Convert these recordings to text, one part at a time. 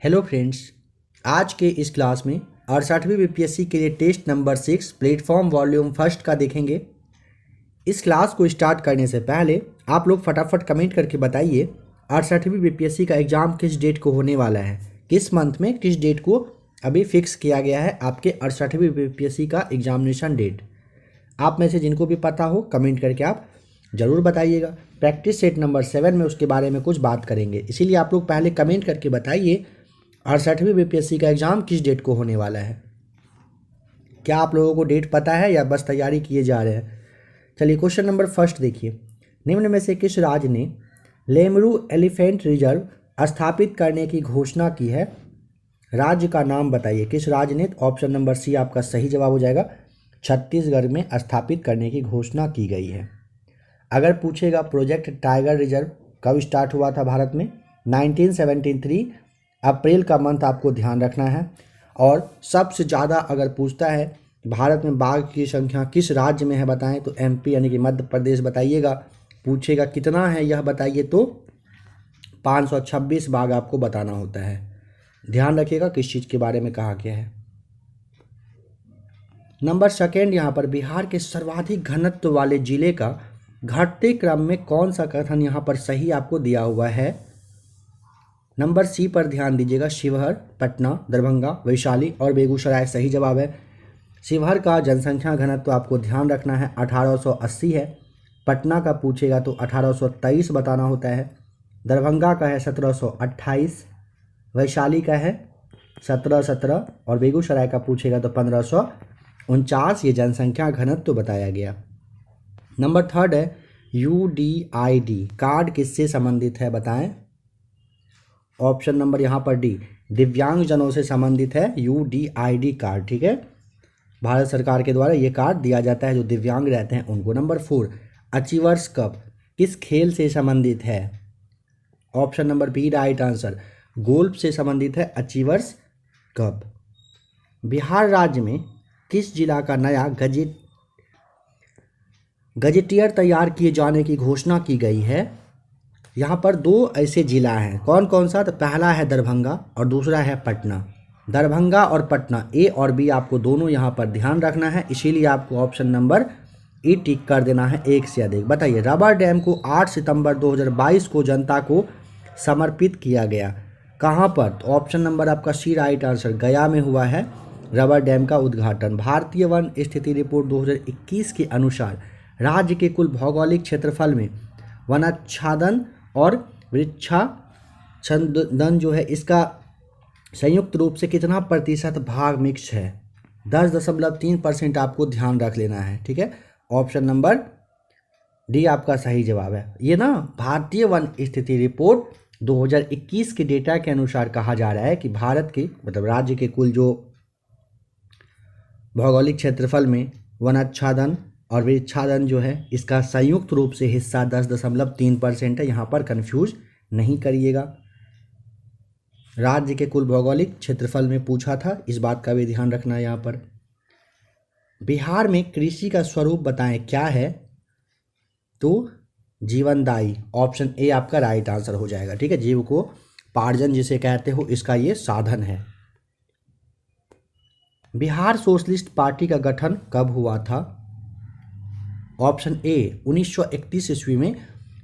Hello friends, आज के इस क्लास में 68वीं बीपीएससी के लिए test number 6 platform volume first का देखेंगे। इस क्लास को स्टार्ट करने से पहले आप लोग फटाफट कमेंट करके बताइए 68वीं बीपीएससी का एग्ज़ाम किस डेट को होने वाला है, किस मंथ में, किस डेट को अभी फिक्स किया गया है आपके 68वीं बीपीएससी का एग्जामिनेशन डेट। आप में से जिनको भी पता हो कमेंट करके आप ज़रूर बताइएगा। प्रैक्टिस सेट नंबर 7 में उसके बारे में कुछ बात करेंगे, इसीलिए आप लोग पहले कमेंट करके बताइए 68वीं बीपीएससी का एग्ज़ाम किस डेट को होने वाला है। क्या आप लोगों को डेट पता है या बस तैयारी किए जा रहे हैं? चलिए क्वेश्चन नंबर फर्स्ट देखिए। निम्न में से किस राज्य ने लेमरू एलिफेंट रिजर्व स्थापित करने की घोषणा की है? राज्य का नाम बताइए, किस राज्य ने? ऑप्शन नंबर सी आपका सही जवाब हो जाएगा। छत्तीसगढ़ में स्थापित करने की घोषणा की गई है। अगर पूछेगा प्रोजेक्ट टाइगर रिजर्व कब स्टार्ट हुआ था भारत में? 1973 अप्रैल का मंथ आपको ध्यान रखना है। और सबसे ज़्यादा अगर पूछता है भारत में बाघ की संख्या किस राज्य में है बताएं, तो एमपी यानी कि मध्य प्रदेश बताइएगा। पूछेगा कितना है यह बताइए, तो 526 बाघ आपको बताना होता है। ध्यान रखिएगा किस चीज़ के बारे में कहा गया है। नंबर सेकेंड, यहाँ पर बिहार के सर्वाधिक घनत्व वाले जिले का घटते क्रम में कौन सा कथन यहाँ पर सही आपको दिया हुआ है? नंबर सी पर ध्यान दीजिएगा। शिवहर, पटना, दरभंगा, वैशाली और बेगूसराय सही जवाब है। शिवहर का जनसंख्या घनत्व आपको ध्यान रखना है 1880 है। पटना का पूछेगा तो 1823 बताना होता है। दरभंगा का है 1728, वैशाली का है 1717 और बेगूसराय का पूछेगा तो 1549 ये जनसंख्या घनत्व बताया गया। नंबर थर्ड है यूडीआईडी कार्ड किससे संबंधित है बताएं? ऑप्शन नंबर यहाँ पर डी, दिव्यांगजनों से संबंधित है यूडीआईडी कार्ड। ठीक है, भारत सरकार के द्वारा ये कार्ड दिया जाता है जो दिव्यांग रहते हैं उनको। नंबर 4, अचीवर्स कप किस खेल से संबंधित है? Option number B right answer, golf से संबंधित है अचीवर्स कप। बिहार राज्य में किस जिला का नया गजेटियर तैयार किए जाने की घोषणा की गई है? यहाँ पर दो ऐसे जिला हैं, कौन कौन सा? तो पहला है दरभंगा और दूसरा है पटना। दरभंगा और पटना, ए और बी आपको दोनों यहाँ पर ध्यान रखना है, इसीलिए आपको ऑप्शन नंबर ई टिक कर देना है एक से अधिक। बताइए रबर डैम को 8 सितंबर 2022 को जनता को समर्पित किया गया, कहाँ पर? तो ऑप्शन नंबर आपका सी राइट आंसर, गया में हुआ है रबर डैम का उद्घाटन। भारतीय वन स्थिति रिपोर्ट 2021 के अनुसार राज्य के कुल भौगोलिक क्षेत्रफल में वनाच्छादन और वृक्षाच्छादन जो है इसका संयुक्त रूप से कितना प्रतिशत भाग मिक्स है? 10.3% आपको ध्यान रख लेना है। ठीक है, ऑप्शन नंबर डी आपका सही जवाब है। ये ना भारतीय वन स्थिति रिपोर्ट 2021 के डेटा के अनुसार कहा जा रहा है कि भारत के मतलब राज्य के कुल जो भौगोलिक क्षेत्रफल में वनाच्छादन और वृक्षादन जो है इसका संयुक्त रूप से हिस्सा 10.3% है। यहाँ पर कंफ्यूज नहीं करिएगा। राज्य के कुल भौगोलिक क्षेत्रफल में पूछा था, इस बात का भी ध्यान रखना है यहाँ पर। बिहार में कृषि का स्वरूप बताएं क्या है? तो जीवनदायी, ऑप्शन ए आपका राइट आंसर हो जाएगा। ठीक है, जीव को पार्जन जिसे कहते हो इसका ये साधन है। बिहार सोशलिस्ट पार्टी का गठन कब हुआ था? ऑप्शन ए 1931 ईस्वी में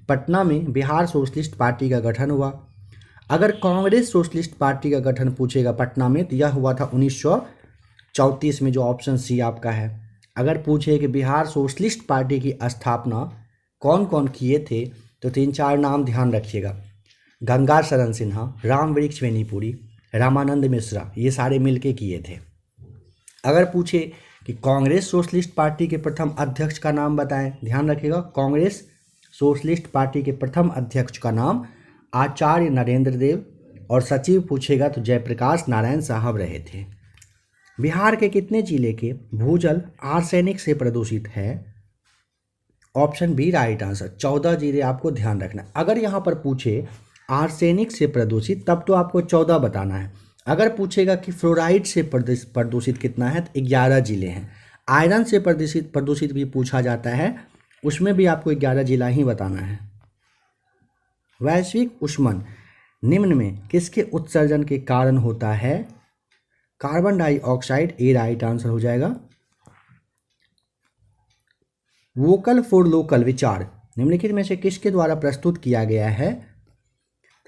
पटना में बिहार सोशलिस्ट पार्टी का गठन हुआ। अगर कांग्रेस सोशलिस्ट पार्टी का गठन पूछेगा पटना में तो यह हुआ था 1934 में, जो ऑप्शन सी आपका है। अगर पूछे कि बिहार सोशलिस्ट पार्टी की स्थापना कौन कौन किए थे तो 3-4 नाम ध्यान रखिएगा। गंगा शरण सिन्हा, रामवृक्ष बेनीपुरी, रामानंद मिश्रा, ये सारे मिलके किए थे। अगर पूछे कि कांग्रेस सोशलिस्ट पार्टी के प्रथम अध्यक्ष का नाम बताएं, ध्यान रखिएगा कांग्रेस सोशलिस्ट पार्टी के प्रथम अध्यक्ष का नाम आचार्य नरेंद्र देव और सचिव पूछेगा तो जयप्रकाश नारायण साहब रहे थे। बिहार के कितने जिले के भूजल आर्सेनिक से प्रदूषित है? ऑप्शन बी राइट आंसर, 14 जिले आपको ध्यान रखना। अगर यहाँ पर पूछे आर्सेनिक से प्रदूषित तब तो आपको 14 बताना है। अगर पूछेगा कि फ्लोराइड से प्रदूषित कितना है तो 11 जिले हैं। आयरन से प्रदूषित भी पूछा जाता है, उसमें भी आपको 11 जिला ही बताना है। वैश्विक ऊष्मन निम्न में किसके उत्सर्जन के कारण होता है? कार्बन डाइऑक्साइड ए राइट आंसर हो जाएगा। वोकल फॉर लोकल विचार निम्नलिखित में से किसके द्वारा प्रस्तुत किया गया है?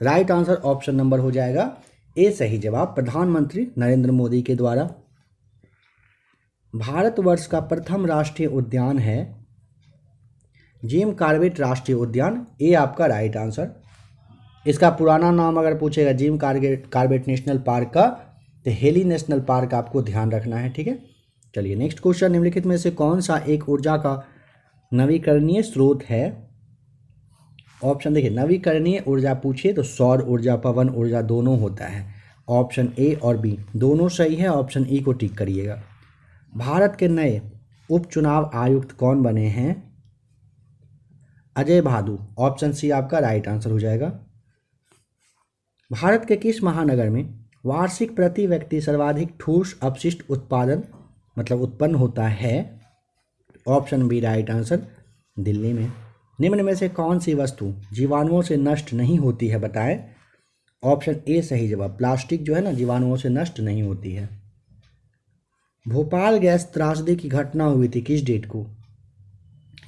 राइट आंसर ऑप्शन नंबर हो जाएगा ए सही जवाब, प्रधानमंत्री नरेंद्र मोदी के द्वारा। भारतवर्ष का प्रथम राष्ट्रीय उद्यान है जिम कॉर्बेट राष्ट्रीय उद्यान, ए आपका राइट आंसर। इसका पुराना नाम अगर पूछेगा जिम कॉर्बेट नेशनल पार्क का, तो हेली नेशनल पार्क आपको ध्यान रखना है, ठीक है। चलिए नेक्स्ट क्वेश्चन, निम्नलिखित में से कौन सा एक ऊर्जा का नवीकरणीय स्रोत है? ऑप्शन देखिए, नवीकरणीय ऊर्जा पूछिए तो सौर ऊर्जा, पवन ऊर्जा दोनों होता है। ऑप्शन ए और बी दोनों सही है, ऑप्शन ई को टिक करिएगा। भारत के नए उपचुनाव आयुक्त कौन बने हैं? अजय भादु, ऑप्शन सी आपका राइट आंसर हो जाएगा। भारत के किस महानगर में वार्षिक प्रति व्यक्ति सर्वाधिक ठोस अपशिष्ट उत्पादन मतलब उत्पन्न होता है? Option B right answer, Delhi में। निम्न में से कौन सी वस्तु जीवाणुओं से नष्ट नहीं होती है बताएं? ऑप्शन ए सही जवाब, प्लास्टिक जो है ना जीवाणुओं से नष्ट नहीं होती है। भोपाल गैस त्रासदी की घटना हुई थी किस डेट को?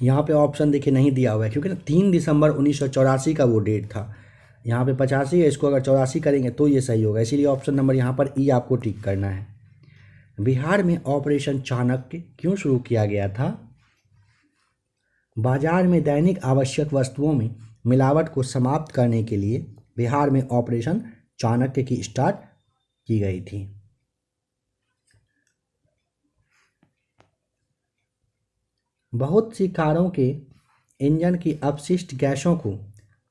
यहाँ पे ऑप्शन देखिए नहीं दिया हुआ है, क्योंकि ना 3 दिसंबर 1984 का वो डेट था। यहाँ पे 85 है, इसको अगर 84 करेंगे तो ये सही होगा, इसीलिए ऑप्शन नंबर यहाँ पर ई आपको टिक करना है। बिहार में ऑपरेशन चाणक्य क्यों शुरू किया गया था? बाजार में दैनिक आवश्यक वस्तुओं में मिलावट को समाप्त करने के लिए बिहार में ऑपरेशन चाणक्य की स्टार्ट की गई थी। बहुत सी कारों के इंजन की अपशिष्ट गैसों को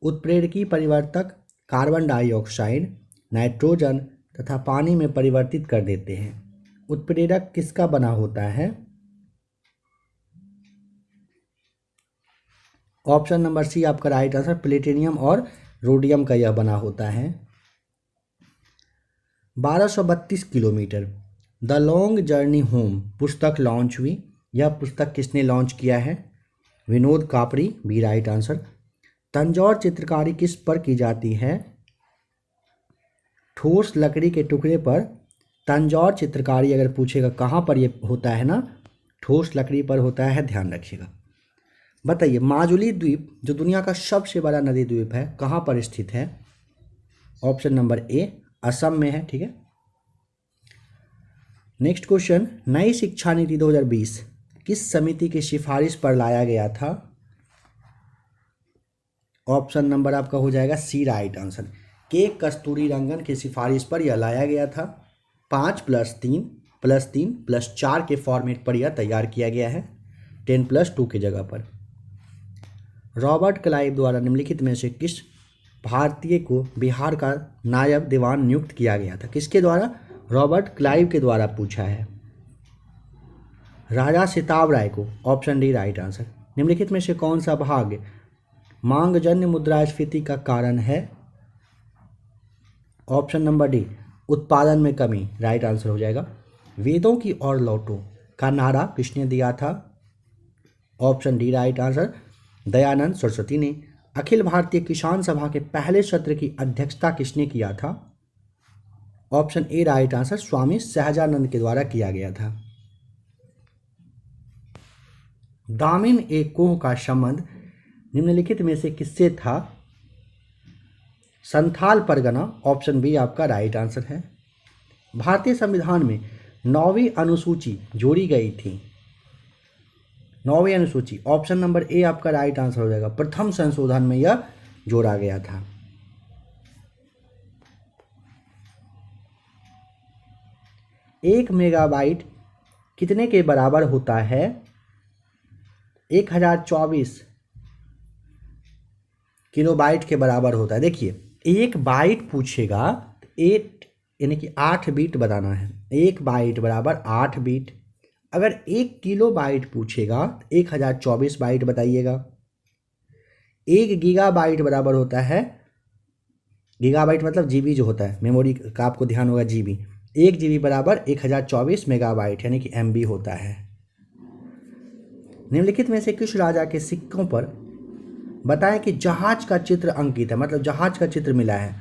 उत्प्रेरकी परिवर्तक कार्बन डाइऑक्साइड, नाइट्रोजन तथा पानी में परिवर्तित कर देते हैं। उत्प्रेरक किसका बना होता है? ऑप्शन नंबर सी आपका राइट आंसर, प्लेटिनियम और रोडियम का यह बना होता है। 1232 kilometre the long journey home पुस्तक लॉन्च हुई। यह पुस्तक किसने लॉन्च किया है? Vinod Kapri, B right answer. Tanjore चित्रकारी किस पर की जाती है? ठोस लकड़ी के टुकड़े पर तंजौर चित्रकारी अगर पूछेगा कहाँ पर ये होता है ना, ठोस लकड़ी पर होता है, ध्यान रखिएगा। बताइए, माजुली द्वीप जो दुनिया का सबसे बड़ा नदी द्वीप है कहाँ पर स्थित है? ऑप्शन नंबर ए असम में है, ठीक है। नेक्स्ट क्वेश्चन, नई शिक्षा नीति 2020 किस समिति की सिफारिश पर लाया गया था? ऑप्शन नंबर आपका हो जाएगा सी राइट आंसर, के कस्तूरीरंगन की सिफारिश पर यह लाया गया था। 5+3+3+4 के फॉर्मेट पर यह तैयार किया गया है, 10+2 की जगह पर। रॉबर्ट क्लाइव द्वारा निम्नलिखित में से किस भारतीय को बिहार का नायब दीवान नियुक्त किया गया था? किसके द्वारा? रॉबर्ट क्लाइव के द्वारा पूछा है। राजा सिताब राय को, ऑप्शन डी राइट आंसर। निम्नलिखित में से कौन सा भाग मांगजन्य मुद्रास्फीति का कारण है? ऑप्शन नंबर डी उत्पादन में कमी, राइट आंसर हो जाएगा। वेदों की ओर लौटो का नारा किसने दिया था? Option D right answer, Dayanand Saraswati ने। अखिल भारतीय किसान सभा के पहले सत्र की अध्यक्षता किसने किया था? Option A right answer, Swami Sahajanand के द्वारा किया गया था। दामिन ए कोह का संबंध निम्नलिखित में से किससे था? संथाल परगना, ऑप्शन बी आपका राइट आंसर है। भारतीय संविधान में 9वीं अनुसूची जोड़ी गई थी। 9वीं अनुसूची, ऑप्शन नंबर ए आपका राइट आंसर हो जाएगा, प्रथम संशोधन में यह जोड़ा गया था। एक मेगाबाइट कितने के बराबर होता है? 1024 किलोबाइट के बराबर होता है। देखिए, एक बाइट पूछेगा, 8 यानी कि 8 बीट बताना है। 1 बाइट बराबर 8 बीट। अगर 1 किलो बाइट पूछेगा तो 1024 बाइट बताइएगा। 1 गीगाबाइट बराबर होता है, गीगाबाइट मतलब जीबी जो होता है, मेमोरी का आपको ध्यान होगा जीबी। 1 जीबी बराबर 1024 मेगाबाइट यानी कि एमबी होता है। निम्नलिखित में से किस राजा के सिक्कों पर बताएं कि जहाज का चित्र अंकित है, मतलब जहाज का चित्र मिला है?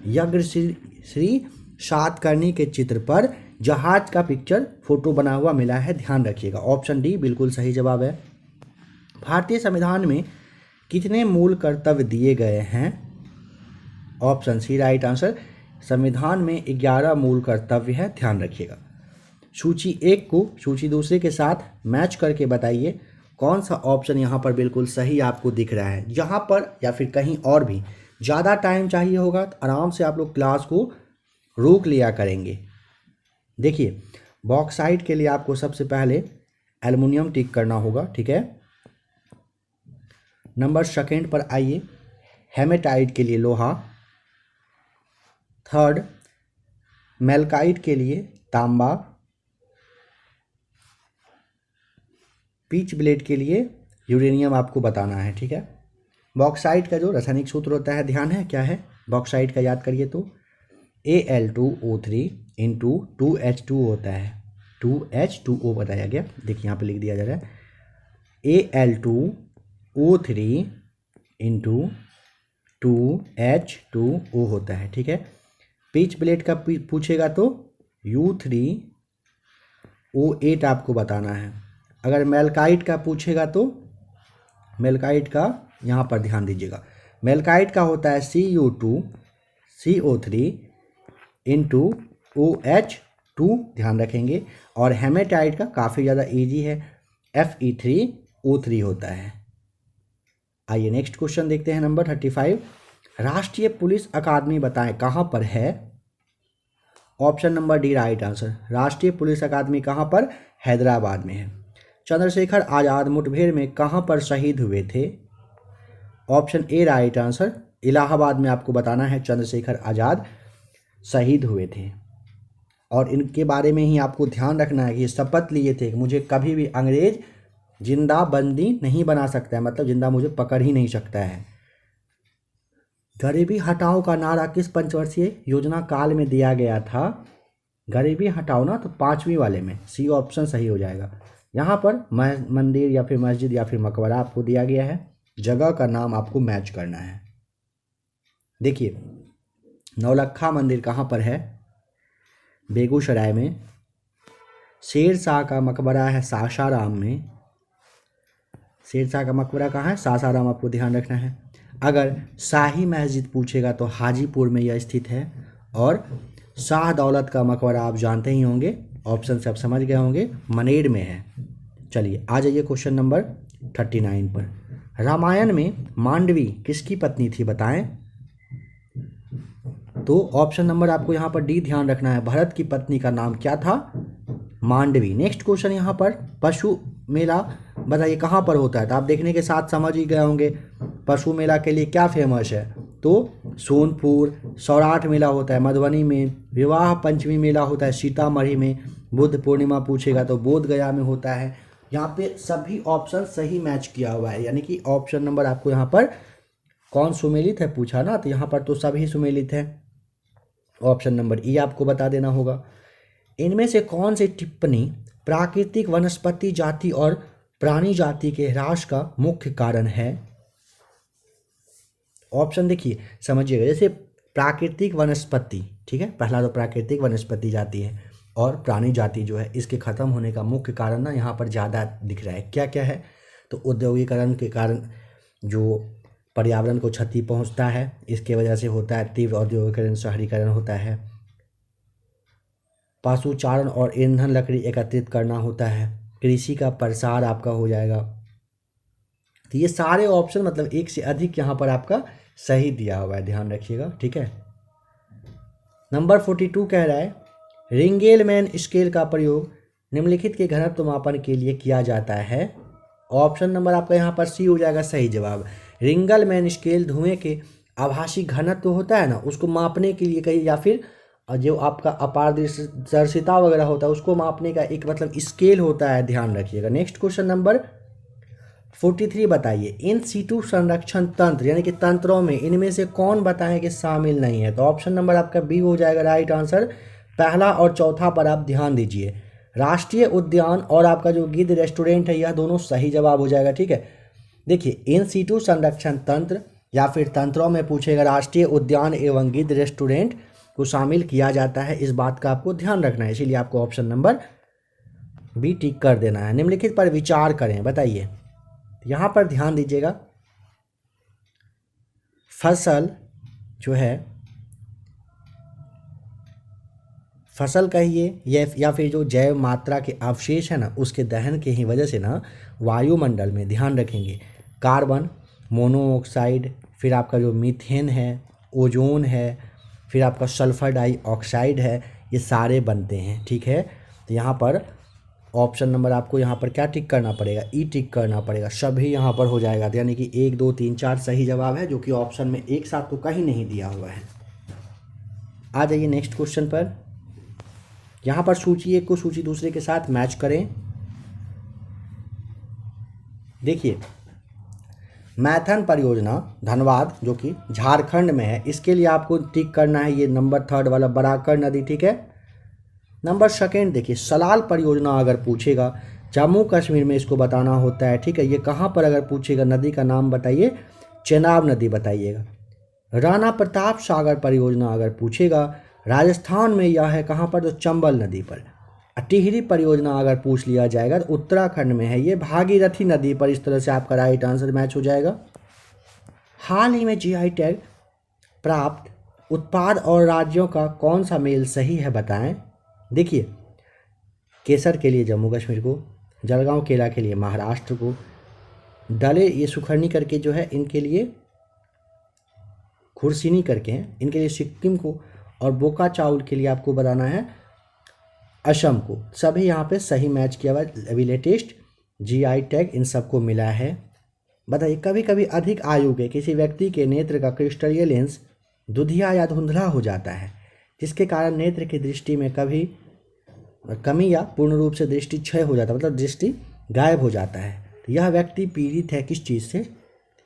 यज्ञ श्री सातकर्णी के चित्र पर जहाज का पिक्चर फोटो बना हुआ मिला है, ध्यान रखिएगा। ऑप्शन डी बिल्कुल सही जवाब है। भारतीय संविधान में कितने मूल कर्तव्य दिए गए हैं? Option C right answer. संविधान में 11 मूल कर्तव्य है, ध्यान रखिएगा। सूची 1 को सूची दूसरे के साथ मैच करके बताइए कौन सा ऑप्शन यहाँ पर बिल्कुल सही आपको दिख रहा है। जहाँ पर या फिर कहीं और भी ज़्यादा टाइम चाहिए होगा तो आराम से आप लोग क्लास को रोक लिया करेंगे। देखिए, बॉक्साइट के लिए आपको सबसे पहले एल्युमिनियम टिक करना होगा, ठीक है। नंबर सेकेंड पर आइए, हेमेटाइट के लिए लोहा। थर्ड, मेल्काइट के लिए तांबा। पीच ब्लेड के लिए यूरेनियम आपको बताना है, ठीक है। बॉक्साइट का जो रासायनिक सूत्र होता है, ध्यान है क्या है बॉक्साइट का, याद करिए तो Al2O3 इंटू 2H2 होता है, 2H2O बताया गया। देखिए यहाँ पे लिख दिया जा रहा है Al2O3 इंटू 2H2O होता है, ठीक है। पिच ब्लेड का पूछेगा तो U3O8 आपको बताना है। अगर मेल्काइट का पूछेगा तो मेल्काइट का यहाँ पर ध्यान दीजिएगा, मेल्काइट का होता है Cu2CO3 इंटू OH2, ध्यान रखेंगे। और हेमेटाइट का काफ़ी ज़्यादा इजी है, Fe3O3 होता है। आइए नेक्स्ट क्वेश्चन देखते हैं, नंबर 35। राष्ट्रीय पुलिस अकादमी बताएं कहाँ पर है? Option number D right answer. राष्ट्रीय पुलिस अकादमी कहाँ पर? हैदराबाद में है। चंद्रशेखर आज़ाद मुठभेड़ में कहाँ पर शहीद हुए थे? Option A right answer. Allahabad में आपको बताना है चंद्रशेखर आज़ाद शहीद हुए थे। और इनके बारे में ही आपको ध्यान रखना है कि शपथ लिए थे कि मुझे कभी भी अंग्रेज जिंदा बंदी नहीं बना सकता है, मतलब जिंदा मुझे पकड़ ही नहीं सकता है। गरीबी हटाओ का नारा किस पंचवर्षीय योजना काल में दिया गया था? गरीबी हटाओ ना तो 5वीं वाले में, सी ऑप्शन सही हो जाएगा। यहाँ पर मंदिर या फिर मस्जिद या फिर मकबरा आपको दिया गया है, जगह का नाम आपको मैच करना है। देखिए, नौलखा मंदिर कहाँ पर है? बेगूसराय में। शेर शाह का मकबरा है सासाराम में। शेर शाह का मकबरा कहाँ है? सासाराम, आपको ध्यान रखना है। अगर शाही मस्जिद पूछेगा तो हाजीपुर में यह स्थित है। और शाह दौलत का मकबरा आप जानते ही होंगे, ऑप्शन से आप समझ गए होंगे, मनेर में है। चलिए आ जाइए क्वेश्चन नंबर 39 पर। रामायण में मांडवी किसकी पत्नी थी बताएं? तो ऑप्शन नंबर आपको यहाँ पर डी ध्यान रखना है, भरत की पत्नी का नाम क्या था? मांडवी। नेक्स्ट क्वेश्चन यहाँ पर, पशु मेला बताइए कहाँ पर होता है? तो आप देखने के साथ समझ ही गए होंगे पशु मेला के लिए क्या फेमस है। तो सोनपुर, सौराठ मेला होता है मधुबनी में, विवाह पंचमी मेला होता है सीतामढ़ी में, बुद्ध पूर्णिमा पूछेगा तो बोध गया में होता है। यहाँ पे सभी ऑप्शन सही मैच किया हुआ है, यानी कि ऑप्शन नंबर आपको यहाँ पर कौन सुमेलित है पूछा ना, तो यहाँ पर तो सभी सुमेलित है। ऑप्शन नंबर ई आपको बता देना होगा। इनमें से कौन सी टिप्पणी प्राकृतिक वनस्पति जाति और प्राणी जाति के ह्रास का मुख्य कारण है? ऑप्शन देखिए समझिएगा, जैसे प्राकृतिक वनस्पति, ठीक है, पहला तो प्राकृतिक वनस्पति जाति है और प्राणी जाति जो है इसके खत्म होने का मुख्य कारण ना यहाँ पर ज़्यादा दिख रहा है। क्या क्या है? तो औद्योगिकरण के कारण जो पर्यावरण को क्षति पहुँचता है, इसके वजह से होता है। तीव्र औद्योगिकरण, शहरीकरण होता है। पशुचारण और ईंधन लकड़ी एकत्रित करना होता है। कृषि का प्रसार आपका हो जाएगा। तो ये सारे ऑप्शन मतलब एक से अधिक यहाँ पर आपका सही दिया हुआ है, ध्यान रखिएगा, ठीक है। नंबर 42 कह रहा है रिंगेलमैन स्केल का प्रयोग निम्नलिखित के घनत्व मापन के लिए किया जाता है। ऑप्शन नंबर आपका यहाँ पर सी हो जाएगा सही जवाब। रिंगलमैन स्केल धुएं के आभासी घनत्व होता है ना, उसको मापने के लिए कहीं, या फिर जो आपका अपारदर्शिता वगैरह होता है उसको मापने का एक मतलब स्केल होता है, ध्यान रखिएगा। नेक्स्ट क्वेश्चन नंबर 43 बताइए इन सीटू संरक्षण तंत्र यानी कि तंत्रों में इनमें से कौन बताएं कि शामिल नहीं है? तो ऑप्शन नंबर आपका बी हो जाएगा राइट आंसर। पहला और चौथा पर आप ध्यान दीजिए। राष्ट्रीय उद्यान और आपका जो गिद्ध रेस्टोरेंट है, यह दोनों सही जवाब हो जाएगा, ठीक है। देखिए इन सीटू संरक्षण तंत्र या फिर तंत्रों में पूछेगा राष्ट्रीय उद्यान एवं गिद्ध रेस्टोरेंट को शामिल किया जाता है, इस बात का आपको ध्यान रखना है, इसीलिए आपको ऑप्शन नंबर बी टिक कर देना है। निम्नलिखित पर विचार करें, बताइए। यहाँ पर ध्यान दीजिएगा, फसल जो है, फसल कहिए या फिर जो जैव मात्रा के अवशेष है ना, उसके दहन के ही वजह से ना वायुमंडल में, ध्यान रखेंगे, कार्बन मोनोऑक्साइड, फिर आपका जो मीथेन है, ओजोन है, फिर आपका सल्फर डाइऑक्साइड है, ये सारे बनते हैं। ठीक है, तो यहाँ पर ऑप्शन नंबर आपको यहाँ पर क्या टिक करना पड़ेगा, ई टिक करना पड़ेगा, सभी यहाँ पर हो जाएगा। यानी कि 1 2 3 4 सही जवाब है, जो कि ऑप्शन में एक साथ तो कहीं नहीं दिया हुआ है। आ जाइए नेक्स्ट क्वेश्चन पर। यहाँ पर सूची एक को सूची दूसरे के साथ मैच करें। देखिए, मैथन परियोजना धनबाद जो कि झारखंड में है, इसके लिए आपको टिक करना है ये नंबर 3 वाला बराकर नदी। ठीक है, नंबर 2 देखिए, सलाल परियोजना अगर पूछेगा, जम्मू कश्मीर में इसको बताना होता है। ठीक है, ये कहाँ पर अगर पूछेगा, नदी का नाम बताइए, चेनाब नदी बताइएगा। राणा प्रताप सागर परियोजना अगर पूछेगा, राजस्थान में यह है, कहाँ पर, तो चंबल नदी पर। टिहरी परियोजना अगर पूछ लिया जाएगा तो उत्तराखंड में है, ये भागीरथी नदी पर। इस तरह से आपका राइट आंसर मैच हो जाएगा। हाल ही में जीआई टैग प्राप्त उत्पाद और राज्यों का कौन सा मेल सही है, बताएं। देखिए, केसर के लिए जम्मू कश्मीर को, जलगांव केला के लिए महाराष्ट्र को, डले ये सुखरनी करके जो है इनके लिए, खुरसीनी करके हैं इनके लिए सिक्किम को, और बोका चाउल के लिए आपको बताना है असम को। सभी यहाँ पे सही मैच किया हुआ। अभी लेटेस्ट जीआई टैग इन सबको मिला है। बताइए, कभी कभी अधिक आयु के किसी व्यक्ति के नेत्र का क्रिस्टलीय लेंस दुधिया या धुंधला हो जाता है, जिसके कारण नेत्र की दृष्टि में कभी कमी या पूर्ण रूप से दृष्टि क्षय हो जाता है, मतलब दृष्टि गायब हो जाता है। तो यह व्यक्ति पीड़ित है किस चीज़ से,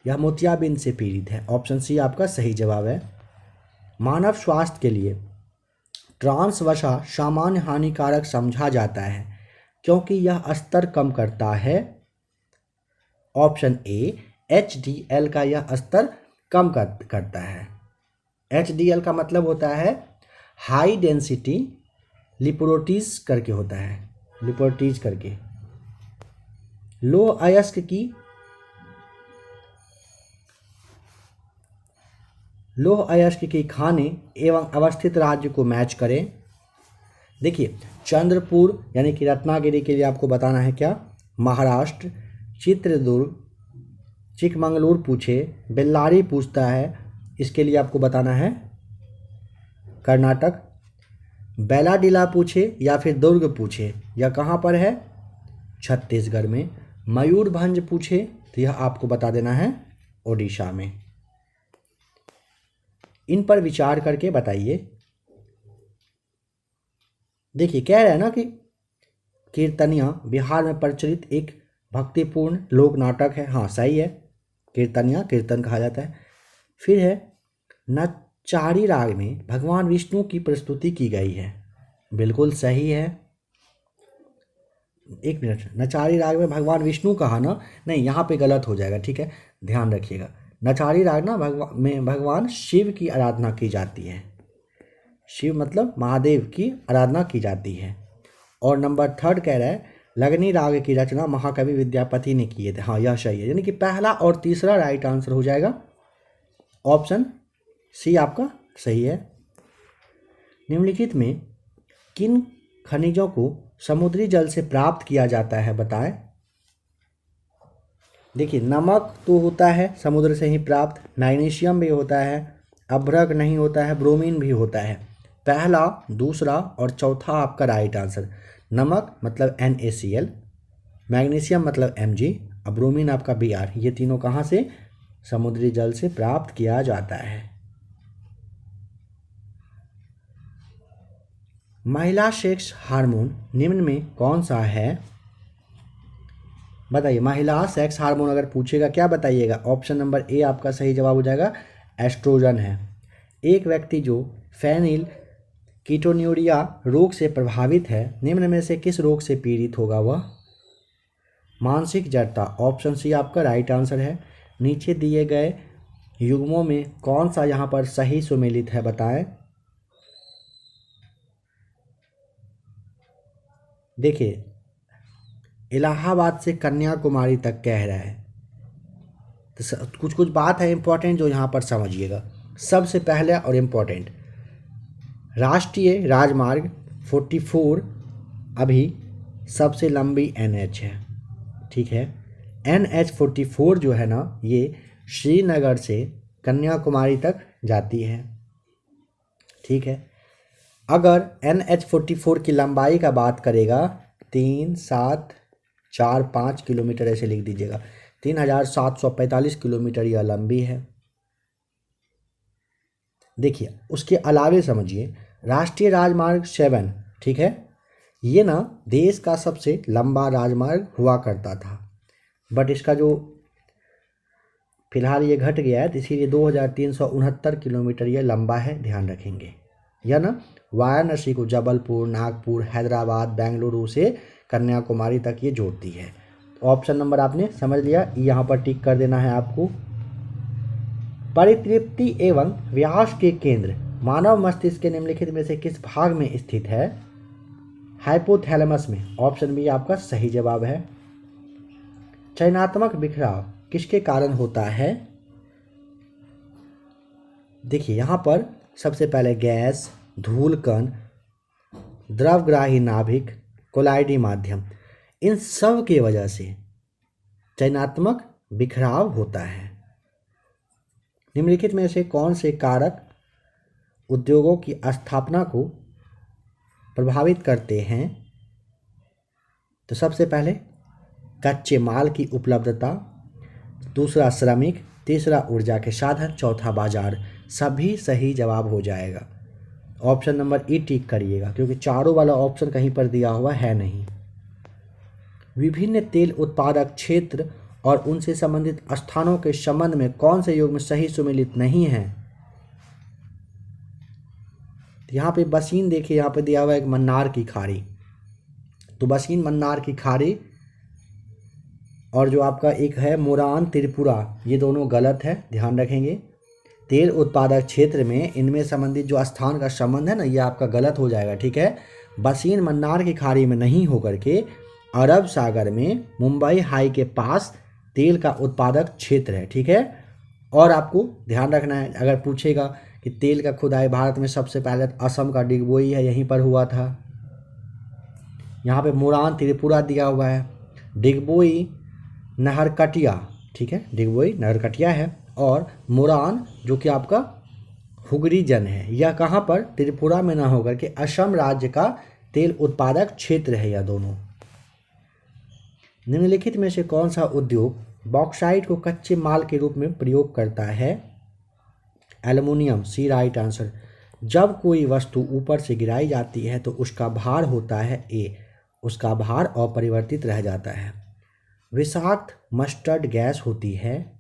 यह मोतियाबिंद से पीड़ित है। ऑप्शन सी आपका सही जवाब है। मानव स्वास्थ्य के लिए ट्रांस वसा सामान्य हानिकारक समझा जाता है क्योंकि यह स्तर कम करता है। ऑप्शन ए, HDL का यह स्तर कम करता है। HDL का मतलब होता है हाई डेंसिटी लिपोप्रोटीज करके होता है, लिपोप्रोटीज करके। लौह अयस्क की खाने एवं अवस्थित राज्य को मैच करें। देखिए, चंद्रपुर यानी कि रत्नागिरी के लिए आपको बताना है क्या, महाराष्ट्र। चित्रदुर्ग, चिकमंगलूर पूछे, बेल्लारी पूछता है, इसके लिए आपको बताना है कर्नाटक। बेलाडीला पूछे या फिर दुर्ग पूछे, यह कहाँ पर है, छत्तीसगढ़ में। मयूरभंज पूछे तो यह आपको बता देना है ओडिशा में। इन पर विचार करके बताइए। देखिए, कह रहे हैं ना कि कीर्तनिया बिहार में प्रचलित एक भक्तिपूर्ण लोक नाटक है। हाँ, सही है, कीर्तनिया कीर्तन कहा जाता है। फिर है नचारी राग में भगवान विष्णु की प्रस्तुति की गई है, बिल्कुल सही है। एक मिनट, नचारी राग में भगवान विष्णु कहा ना, नहीं यहाँ पे गलत हो जाएगा। ठीक है, ध्यान रखिएगा। नचारी राग ना भगवान शिव की आराधना की जाती है, शिव मतलब महादेव की आराधना की जाती है। और नंबर 3 कह रहा है लगनी राग की रचना महाकवि विद्यापति ने किए थे। हाँ, यह सही है, यानी कि पहला और तीसरा राइट आंसर हो जाएगा। ऑप्शन सी आपका सही है। निम्नलिखित में किन खनिजों को समुद्री जल से प्राप्त किया जाता है, बताएं। देखिए, नमक तो होता है समुद्र से ही प्राप्त, मैग्नीशियम भी होता है, अभ्रक नहीं होता है, ब्रोमीन भी होता है। पहला, दूसरा और चौथा आपका राइट आंसर। नमक मतलब NaCl, मैग्नीशियम मतलब Mg, और ब्रोमीन आपका Br। ये तीनों कहाँ से, समुद्री जल से प्राप्त किया जाता है। महिला सेक्स हार्मोन निम्न में कौन सा है, बताइए। महिला सेक्स हार्मोन अगर पूछेगा क्या बताइएगा। ऑप्शन नंबर ए आपका सही जवाब हो जाएगा, एस्ट्रोजन है। एक व्यक्ति जो फेनिल कीटोन्यूरिया रोग से प्रभावित है, निम्न में से किस रोग से पीड़ित होगा वह, मानसिक जड़ता। ऑप्शन सी आपका राइट आंसर है। नीचे दिए गए युग्मों में कौन सा यहाँ पर सही सुमेलित है बताएं। देखिए, इलाहाबाद से कन्याकुमारी तक कह रहा है, तो कुछ कुछ बात है इंपॉर्टेंट जो यहाँ पर समझिएगा। सबसे पहले और इम्पोर्टेंट, राष्ट्रीय राजमार्ग 44 अभी सबसे लंबी NH है, ठीक है। NH 44 जो है ना, ये श्रीनगर से कन्याकुमारी तक जाती है, ठीक है। अगर NH 44 की लंबाई का बात करेगा 3745 किलोमीटर, ऐसे लिख दीजिएगा, 3745 किलोमीटर यह लंबी है। देखिए, उसके अलावे समझिए, राष्ट्रीय राजमार्ग 7, ठीक है, ये ना देश का सबसे लंबा राजमार्ग हुआ करता था, बट इसका जो फिलहाल ये घट गया है, तो इसीलिए 2369 किलोमीटर ये लंबा है, ध्यान रखेंगे। या ना वाराणसी को जबलपुर, नागपुर, हैदराबाद, बेंगलुरु से कन्याकुमारी तक ये जोड़ती है। ऑप्शन नंबर आपने समझ लिया, यहाँ पर टिक कर देना है आपको। परितृप्ति एवं व्यास के केंद्र मानव मस्तिष्क के निम्नलिखित में से किस भाग में स्थित है? हाइपोथैलेमस में। ऑप्शन बी आपका सही जवाब है। चयनात्मक बिखराव किसके कारण होता है? देखिए, यहाँ पर सबसे पहले गैस, धूल कण, द्रवग्राही नाभिक, कोलाइडी माध्यम, इन सब की वजह से चयनात्मक बिखराव होता है। निम्नलिखित में से कौन से कारक उद्योगों की स्थापना को प्रभावित करते हैं? तो सबसे पहले कच्चे माल की उपलब्धता, दूसरा श्रमिक, तीसरा ऊर्जा के साधन, चौथा बाजार। सभी सही जवाब हो जाएगा। ऑप्शन नंबर ई टिक करिएगा, क्योंकि चारों वाला ऑप्शन कहीं पर दिया हुआ है नहीं। विभिन्न तेल उत्पादक क्षेत्र और उनसे संबंधित स्थानों के संबंध में कौन से युग्म सही सुमेलित नहीं है? तो यहाँ पे बसीन देखिए, यहाँ पे दिया हुआ है एक मन्नार की खाड़ी, तो बसीन मन्नार की खाड़ी और जो आपका एक है मुरान त्रिपुरा, ये दोनों गलत है, ध्यान रखेंगे। तेल उत्पादक क्षेत्र में इनमें संबंधित जो स्थान का संबंध है ना, ये आपका गलत हो जाएगा, ठीक है। बसीन मन्नार की खाड़ी में नहीं होकर के अरब सागर में मुंबई हाई के पास तेल का उत्पादक क्षेत्र है, ठीक है। और आपको ध्यान रखना है, अगर पूछेगा कि तेल का खुदाई भारत में सबसे पहले असम का डिगबोई है, यहीं पर हुआ था। यहाँ पे मुरान त्रिपुरा दिया हुआ है, डिगबोई नहरकटिया, ठीक है, डिगबोई नहरकटिया है, और मुरान जो कि आपका हुगरी जन है, यह कहाँ पर? त्रिपुरा में ना होकर के असम राज्य का तेल उत्पादक क्षेत्र है यह दोनों। निम्नलिखित में से कौन सा उद्योग बॉक्साइट को कच्चे माल के रूप में प्रयोग करता है? एल्युमिनियम, सी राइट आंसर। जब कोई वस्तु ऊपर से गिराई जाती है तो उसका भार होता है ए, उसका भार अपरिवर्तित रह जाता है। विषाक्त मस्टर्ड गैस होती है।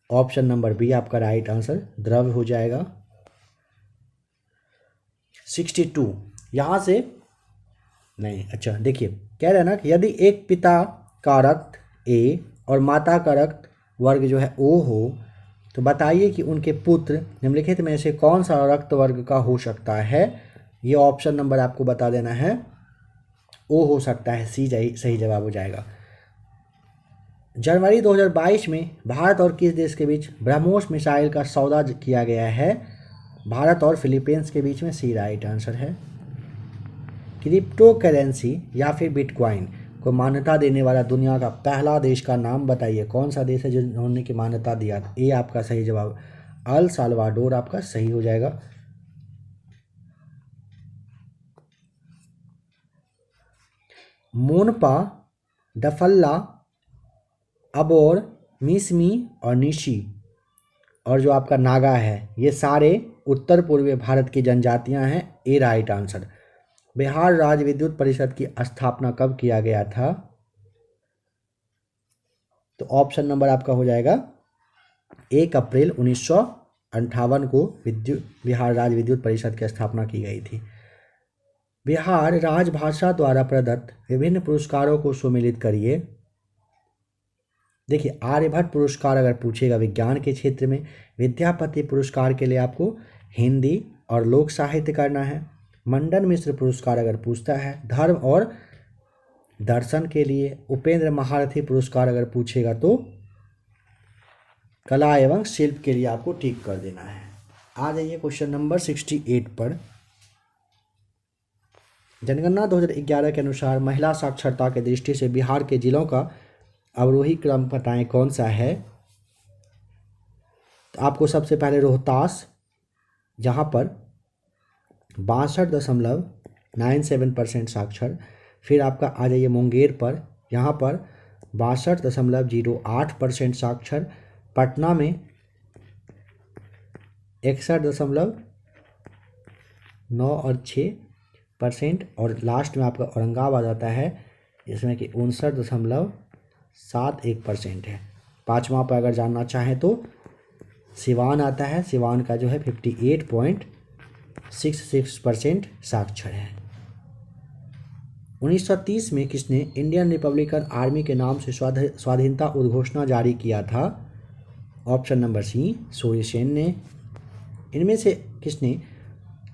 ऑप्शन नंबर बी आपका राइट आंसर, द्रव हो जाएगा। 62 यहाँ से नहीं, अच्छा देखिए, कह रहे हैं ना कि यदि एक पिता का रक्त ए और माता का रक्त वर्ग जो है ओ हो, तो बताइए कि उनके पुत्र निम्नलिखित में से कौन सा रक्त वर्ग का हो सकता है? ये ऑप्शन नंबर आपको बता देना है, ओ हो सकता है, सी सही जवाब हो जाएगा। जनवरी 2022 में भारत और किस देश के बीच ब्रह्मोस मिसाइल का सौदा किया गया है? भारत और फिलीपींस के बीच में, सी राइट आंसर है। क्रिप्टो करेंसी या फिर बिटकॉइन को मान्यता देने वाला दुनिया का पहला देश का नाम बताइए। कौन सा देश है जिन्होंने की मान्यता दिया? ये आपका सही जवाब अल साल्वाडोर आपका सही हो जाएगा। मोनपा, डफल्ला, अबोर, मिसमी और निशी और जो आपका नागा है, ये सारे उत्तर पूर्वी भारत की जनजातियां हैं, ए राइट आंसर। बिहार राज्य विद्युत परिषद की स्थापना कब किया गया था? तो ऑप्शन नंबर आपका हो जाएगा 1 अप्रैल 1958 को बिहार राज्य विद्युत परिषद की स्थापना की गई थी। बिहार राजभाषा द्वारा प्रदत्त विभिन्न पुरस्कारों को सुमेलित करिए। देखिए, आर्यभट्ट पुरस्कार अगर पूछेगा विज्ञान के क्षेत्र में, विद्यापति पुरस्कार के लिए आपको हिंदी और लोक साहित्य करना है। मंडन मिश्र पुरस्कार अगर पूछता है धर्म और दर्शन के लिए। उपेंद्र महारथी पुरस्कार अगर पूछेगा तो कला एवं शिल्प के लिए आपको टिक कर देना है। आ जाइए क्वेश्चन नंबर 68 पर। जनगणना 2011 के अनुसार महिला साक्षरता की दृष्टि से बिहार के जिलों का अवरोही क्रम बताएं कौन सा है। तो आपको सबसे पहले रोहतास, जहाँ पर 62.97% साक्षर। फिर आपका आ जाइए मुंगेर पर, यहाँ पर 62.08% साक्षर। पटना में 61.9 और 6%। और लास्ट में आपका औरंगाबाद आता है, जिसमें कि 59.71% है। पाँचवा पर अगर जानना चाहें तो सिवान आता है, सिवान का जो है 58.66% साक्षर है। 1930 में किसने इंडियन रिपब्लिकन आर्मी के नाम से स्वाधीनता उद्घोषणा जारी किया था। ऑप्शन नंबर सी, सूर्य सेन ने। इनमें से किसने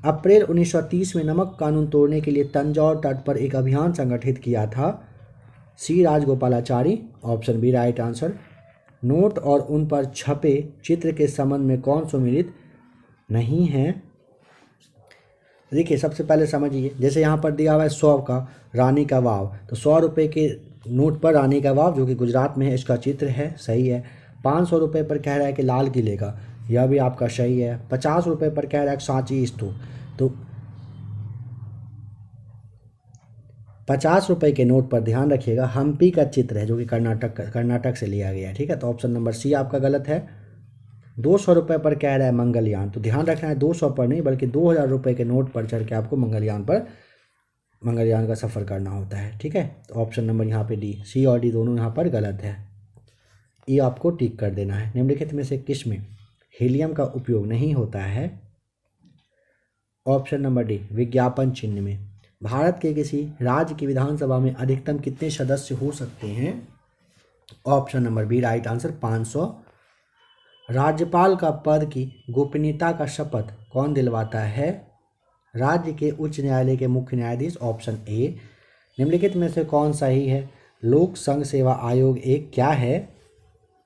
अप्रैल 1930 में नमक कानून तोड़ने के लिए तंजौर तट पर एक अभियान संगठित किया था। C Rajagopalachari. Option B right answer. Note और उन पर छपे चित्र के संबंध में कौन सुमेलित नहीं है। देखिए, सबसे पहले समझिए, जैसे यहाँ पर दिया हुआ है 100 का रानी का वाव, तो 100 रुपये के नोट पर रानी का वाव जो कि गुजरात में है, इसका चित्र है, सही है। 500 रुपये पर कह रहा है कि लाल किले का, यह भी आपका सही है। 50 रुपये पर कह रहा है सांची स्तूप, तो 50 रुपये के नोट पर ध्यान रखिएगा हम्पी का चित्र है जो कि कर्नाटक से लिया गया है, ठीक है। तो ऑप्शन नंबर सी आपका गलत है। 200 रुपये पर कह रहा है मंगलयान, तो ध्यान रखना है 200 पर नहीं बल्कि 2000 रुपये के नोट पर चढ़ के आपको मंगलयान का सफ़र करना होता है, ठीक है। तो ऑप्शन नंबर यहाँ पे डी, सी और डी दोनों यहाँ पर गलत है। ये आपको टिक कर देना है। निम्नलिखित में से किस में हीलियम का उपयोग नहीं होता है। ऑप्शन नंबर डी, विज्ञापन चिन्ह में। भारत के किसी राज्य की विधानसभा में अधिकतम कितने सदस्य हो सकते हैं। Option number B right answer, 500। राज्यपाल का पद की गोपनीयता का शपथ कौन दिलवाता है। राज्य के उच्च न्यायालय के मुख्य न्यायाधीश। Option A. निम्नलिखित में से कौन सही है। लोक संघ सेवा आयोग एक क्या है।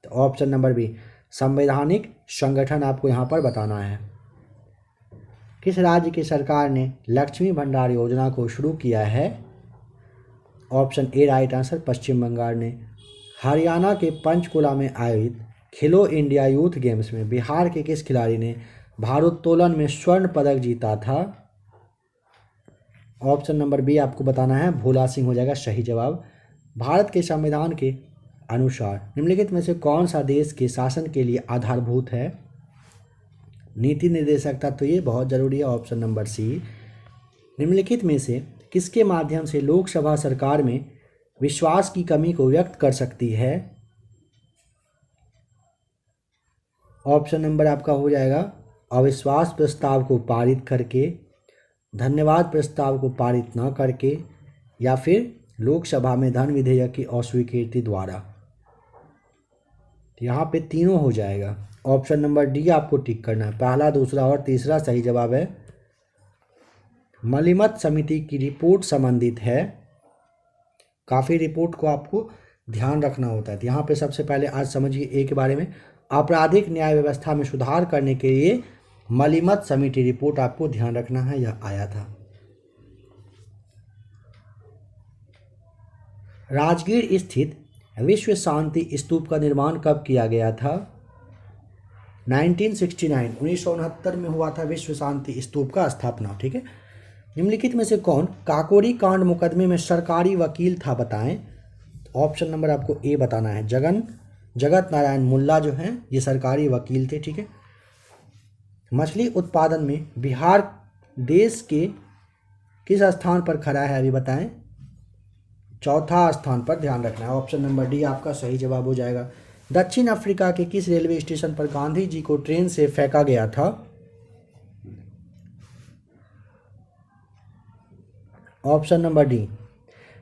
तो ऑप्शन नंबर बी, संवैधानिक संगठन आपको यहाँ पर बताना है। किस राज्य की सरकार ने लक्ष्मी भंडार योजना को शुरू किया है। ऑप्शन ए राइट आंसर, पश्चिम बंगाल ने। हरियाणा के पंचकुला में आयोजित खेलो इंडिया यूथ गेम्स में बिहार के किस खिलाड़ी ने भारोत्तोलन में स्वर्ण पदक जीता था। ऑप्शन नंबर बी आपको बताना है, भोला सिंह हो जाएगा सही जवाब। भारत के संविधान के अनुसार निम्नलिखित में से कौन सा देश के शासन के लिए आधारभूत है। नीति निर्देशकता, तो ये बहुत ज़रूरी है। Option number C. निम्नलिखित में से किसके माध्यम से लोकसभा सरकार में विश्वास की कमी को व्यक्त कर सकती है। ऑप्शन नंबर आपका हो जाएगा अविश्वास प्रस्ताव को पारित करके, धन्यवाद प्रस्ताव को पारित न करके, या फिर लोकसभा में धन विधेयक की अस्वीकृति द्वारा। तो यहाँ पे तीनों हो जाएगा। ऑप्शन नंबर डी आपको टिक करना है। पहला, दूसरा और तीसरा सही जवाब है। मलिमत समिति की रिपोर्ट संबंधित है, काफ़ी रिपोर्ट को आपको ध्यान रखना होता है। तो यहाँ पे सबसे पहले आज समझिए ए के बारे में। आपराधिक न्याय व्यवस्था में सुधार करने के लिए मलिमत समिति रिपोर्ट आपको ध्यान रखना है, यह आया था। राजगीर स्थित विश्व शांति स्तूप का निर्माण कब किया गया था। 1969 में हुआ था विश्व शांति स्तूप का स्थापना, ठीक है। निम्नलिखित में से कौन काकोरी कांड मुकदमे में सरकारी वकील था, बताएं। ऑप्शन नंबर आपको ए बताना है। जगत नारायण मुल्ला जो हैं ये सरकारी वकील थे, ठीक है। मछली उत्पादन में बिहार देश के किस स्थान पर खड़ा है, अभी बताएं। चौथा स्थान पर ध्यान रखना है। ऑप्शन नंबर डी आपका सही जवाब हो जाएगा। दक्षिण अफ्रीका के किस रेलवे स्टेशन पर गांधी जी को ट्रेन से फेंका गया था। ऑप्शन नंबर डी,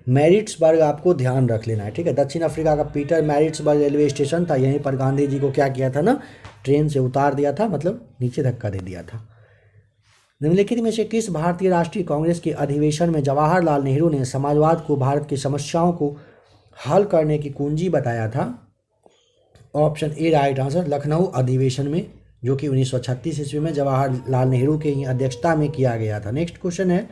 मैरिट्सबर्ग आपको ध्यान रख लेना है, ठीक है। दक्षिण अफ्रीका का पीटर मैरिट्सबर्ग रेलवे स्टेशन था, यहीं पर गांधी जी को क्या किया था ना, ट्रेन से उतार दिया था, मतलब नीचे धक्का दे दिया था। निम्नलिखित में से किस भारतीय राष्ट्रीय कांग्रेस के अधिवेशन में जवाहरलाल नेहरू ने समाजवाद को भारत की समस्याओं को हल करने की कुंजी बताया था? Option A right answer, Lucknow अधिवेशन में, जो कि 1936 ईस्वी में जवाहरलाल नेहरू के ही अध्यक्षता में किया गया था। नेक्स्ट क्वेश्चन है,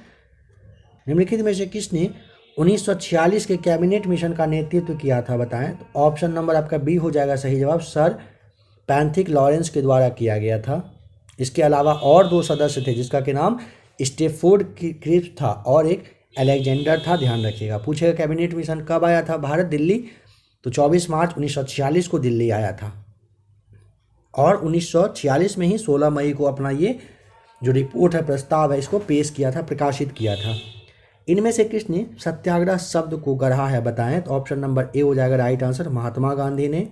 निम्नलिखित में से किसने 1946 के कैबिनेट मिशन का नेतृत्व किया था, बताएं? तो ऑप्शन नंबर आपका बी हो जाएगा सही जवाब, सर पैंथिक लॉरेंस के द्वारा किया गया था। इसके अलावा और 2 सदस्य थे जिसका के नाम स्टेफोर्ड क्रिप्स था और एक अलेक्जेंडर था, ध्यान रखिएगा। पूछेगा कैबिनेट मिशन कब आया था भारत दिल्ली, तो 24 मार्च 1946 को दिल्ली आया था और 1946 में ही 16 मई को अपना ये जो रिपोर्ट है, प्रस्ताव है, इसको पेश किया था, प्रकाशित किया था। इनमें से किसने सत्याग्रह शब्द को गढ़ा है, बताएं? तो ऑप्शन नंबर ए हो जाएगा राइट आंसर, महात्मा गांधी ने।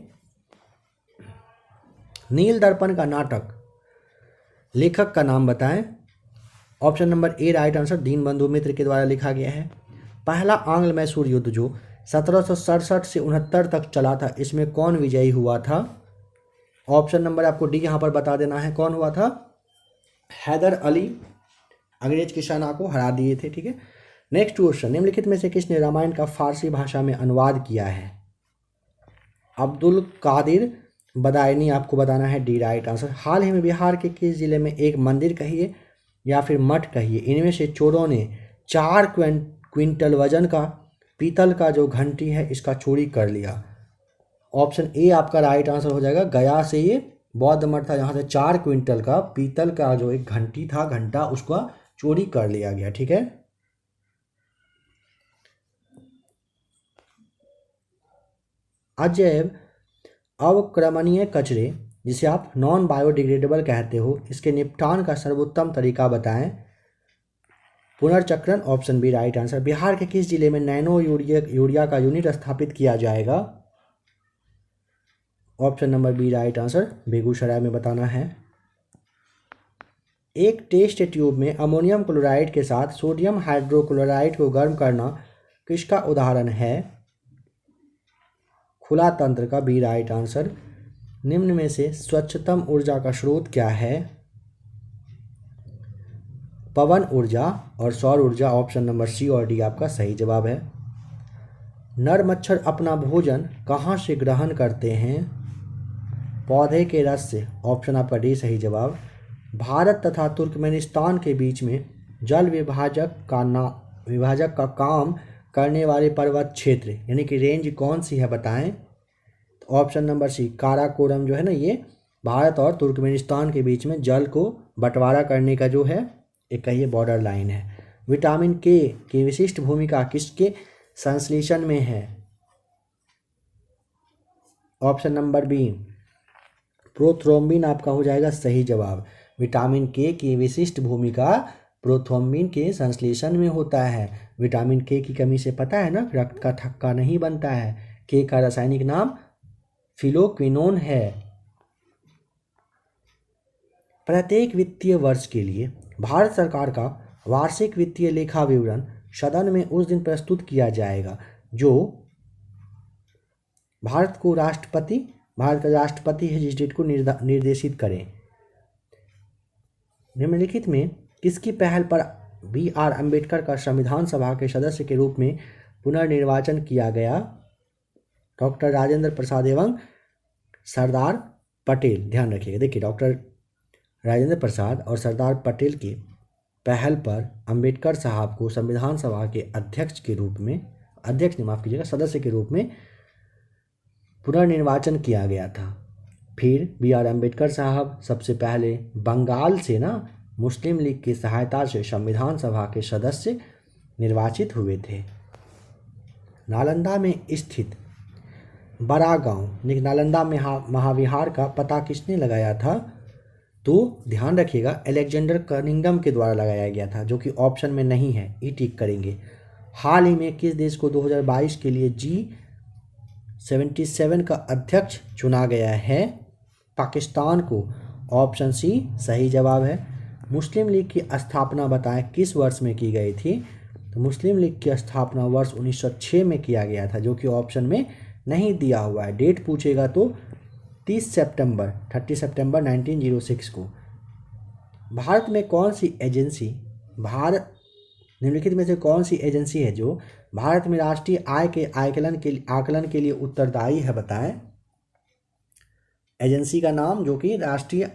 नील दर्पण का नाटक लेखक का नाम बताएं? Option number A right answer, Dinbandhu Mitra के द्वारा लिखा गया है। पहला आंग्ल मैसूर युद्ध जो 1767 से 69 तक चला था, इसमें कौन विजयी हुआ था? ऑप्शन नंबर आपको डी यहाँ पर बता देना है, कौन हुआ था? हैदर अली अंग्रेज की सेना को हरा दिए थे, ठीक है। नेक्स्ट क्वेश्चन, निम्नलिखित में से किसने रामायण का फारसी भाषा में अनुवाद किया है? अब्दुल कादिर बदायनी, आपको बताना है डी राइट आंसर। हाल ही में बिहार के किस जिले में एक मंदिर कहिए या फिर मठ कहिए, इनमें से चोरों ने 4 क्विंटल वजन का पीतल का जो घंटी है इसका चोरी कर लिया? ऑप्शन ए आपका राइट आंसर हो जाएगा, गया से ये बौद्ध मठ था, यहाँ से 4 क्विंटल का पीतल का जो एक घंटी था, घंटा, उसका चोरी कर लिया गया, ठीक है। अजैव अवक्रमणीय कचरे, जिसे आप नॉन बायोडिग्रेडेबल कहते हो, इसके निपटान का सर्वोत्तम तरीका बताएं? पुनर्चक्रण, option B right answer. Bihar के किस जिले में नैनो यूरिया का यूनिट स्थापित किया जाएगा? Option number B right answer, Begusarai में बताना है। एक टेस्ट ट्यूब में अमोनियम क्लोराइड के साथ सोडियम हाइड्रोक्लोराइड को गर्म करना किसका उदाहरण है? खुला तंत्र का, बी राइट आंसर। निम्न में से स्वच्छतम ऊर्जा का स्रोत क्या है? पवन ऊर्जा और सौर ऊर्जा, ऑप्शन नंबर सी और डी आपका सही जवाब है। नर मच्छर अपना भोजन कहाँ से ग्रहण करते हैं? पौधे के रस से, ऑप्शन आपका डी सही जवाब। भारत तथा तुर्कमेनिस्तान के बीच में जल विभाजक का काम करने वाले पर्वत क्षेत्र यानी कि रेंज कौन सी है, बताएं? तो ऑप्शन नंबर सी, काराकोरम जो है ना, ये भारत और तुर्कमेनिस्तान के बीच में जल को बंटवारा करने का जो है एक कहिए बॉर्डर लाइन है। विटामिन के की विशिष्ट भूमिका किसके संश्लेषण में है? ऑप्शन नंबर बी, प्रोथ्रोम्बिन आपका हो जाएगा सही जवाब। विटामिन के की विशिष्ट भूमिका प्रोथ्रोम्बिन के संश्लेषण में होता है। विटामिन के की कमी से पता है ना, रक्त का थक्का नहीं बनता है। के का रासायनिक नाम फिलोक्विनोन है। प्रत्येक वित्तीय वर्ष के लिए भारत सरकार का वार्षिक वित्तीय लेखा विवरण सदन में उस दिन प्रस्तुत किया जाएगा जो भारत का राष्ट्रपति है जिस डेट को निर्देशित करें। निम्नलिखित में किसकी पहल पर BR अम्बेडकर का संविधान सभा के सदस्य के रूप में पुनर्निर्वाचन किया गया? डॉक्टर राजेंद्र प्रसाद एवं सरदार पटेल, ध्यान रखिएगा। देखिए, डॉक्टर राजेंद्र प्रसाद और सरदार पटेल की पहल पर अम्बेडकर साहब को संविधान सभा के सदस्य के रूप में पुनर्निर्वाचन किया गया था। फिर BR अम्बेडकर साहब सबसे पहले बंगाल से ना मुस्लिम लीग की सहायता से संविधान सभा के सदस्य निर्वाचित हुए थे। नालंदा में स्थित बड़ा गांव नालंदा महाविहार का पता किसने लगाया था? तो ध्यान रखिएगा, अलेक्जेंडर कनिंघम के द्वारा लगाया गया था, जो कि ऑप्शन में नहीं है, ई टिक करेंगे। हाल ही में किस देश को 2022 के लिए G77 का अध्यक्ष चुना गया है? पाकिस्तान को, ऑप्शन सी सही जवाब है। मुस्लिम लीग की स्थापना बताएं किस वर्ष में की गई थी? तो तो मुस्लिम लीग की स्थापना वर्ष 1906 में किया गया था, जो कि ऑप्शन में नहीं दिया हुआ है। डेट पूछेगा तो 30 सितंबर 1906 को। भारत में कौन सी एजेंसी भारत निम्नलिखित में से कौन सी एजेंसी है जो भारत में राष्ट्रीय आय के आकलन के लिए उत्तरदायी है, बताएं। एजेंसी का नाम जो कि राष्ट्रीय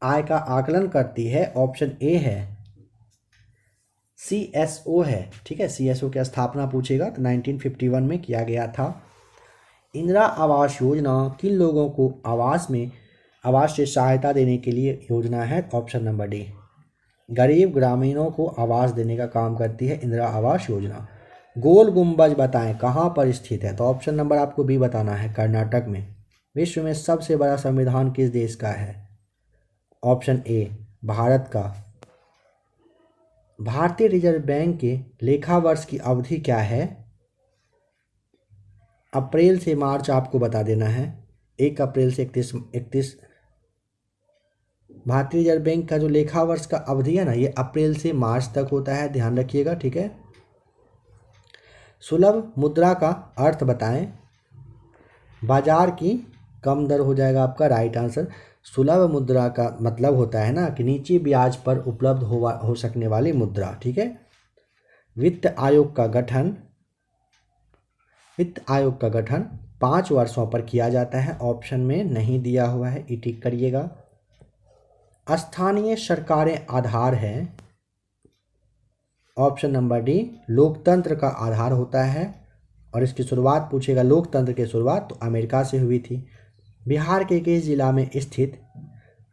आय का आकलन करती है, ऑप्शन ए है CSO है। ठीक है, CSO की स्थापना पूछेगा तो 1951 में किया गया था। इंदिरा आवास योजना किन लोगों को आवास से सहायता देने के लिए योजना है, ऑप्शन नंबर डी। गरीब ग्रामीणों को आवास देने का काम करती है इंदिरा आवास योजना। गोल गुंबज बताएं कहाँ पर स्थित है, तो ऑप्शन नंबर आपको बी बताना है, कर्नाटक में। विश्व में सबसे बड़ा संविधान किस देश का है, ऑप्शन ए भारत का। भारतीय रिजर्व बैंक के लेखा वर्ष की अवधि क्या है, अप्रैल से मार्च आपको बता देना है। 1 अप्रैल से 31 भारतीय रिजर्व बैंक का जो लेखा वर्ष का अवधि है ना, ये अप्रैल से मार्च तक होता है, ध्यान रखिएगा। ठीक है। सुलभ मुद्रा का अर्थ बताएं। बाजार की कम दर हो जाएगा आपका राइट आंसर। सुलभ मुद्रा का मतलब होता है ना कि नीचे ब्याज पर उपलब्ध हो सकने वाली मुद्रा। ठीक है। वित्त आयोग का गठन 5 वर्षों पर किया जाता है, ऑप्शन में नहीं दिया हुआ है, ई टिक करिएगा। स्थानीय सरकारें आधार हैं, ऑप्शन नंबर डी लोकतंत्र का आधार होता है। और इसकी शुरुआत पूछेगा, लोकतंत्र की शुरुआत तो अमेरिका से हुई थी। बिहार के किस जिला में स्थित